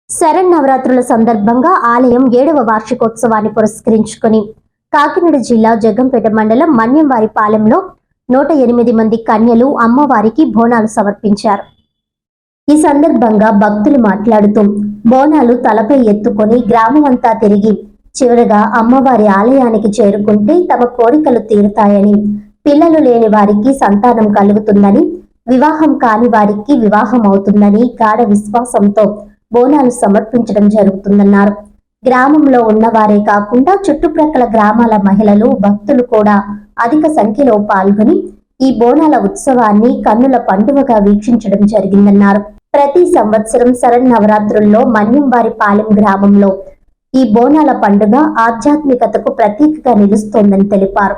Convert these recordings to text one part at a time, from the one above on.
శరన్నవరాత్రుల సందర్భంగా ఆలయం 7వ వార్షికోత్సవాన్ని పురస్కరించుకుని కాకినాడ జిల్లా జగ్గంపేట మండలం మన్యంవారిపాలెంలో 108 మంది కన్యలు అమ్మవారికి బోనాలు సమర్పించారు. ఈ సందర్భంగా భక్తులు మాట్లాడుతూ బోనాలు తలపై ఎత్తుకొని గ్రామమంతా తిరిగి చివరగా అమ్మవారి ఆలయానికి చేరుకుంటే తమ కోరికలు తీరుతాయని, పిల్లలు లేని వారికి సంతానం కలుగుతుందని, వివాహం కాని వారికి వివాహం అవుతుందని గాఢ విశ్వాసంతో బోనాలు సమర్పించడం జరుగుతుందన్నారు. గ్రామంలో ఉన్నవారే కాకుండా చుట్టుప్రక్కల గ్రామాల మహిళలు, భక్తులు కూడా అధిక సంఖ్యలో పాల్గొని ఈ బోనాల ఉత్సవాన్ని కన్నుల పండుగగా వీక్షించడం జరిగిందన్నారు. ప్రతి సంవత్సరం శరన్నవరాత్రుల్లో మన్యంవారిపాలెం గ్రామంలో ఈ బోనాల పండుగ ఆధ్యాత్మికతకు ప్రతీకగా నిలుస్తోందని తెలిపారు.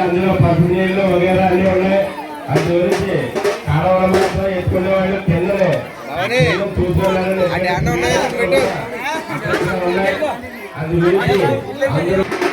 అందులో పసునీళ్ళు వగేరా అన్ని ఉన్నాయి. అది గురించి కాలవరంలో ఎత్తుకునే వాళ్ళు కిందనే చూసుకోవాలని అది గురించి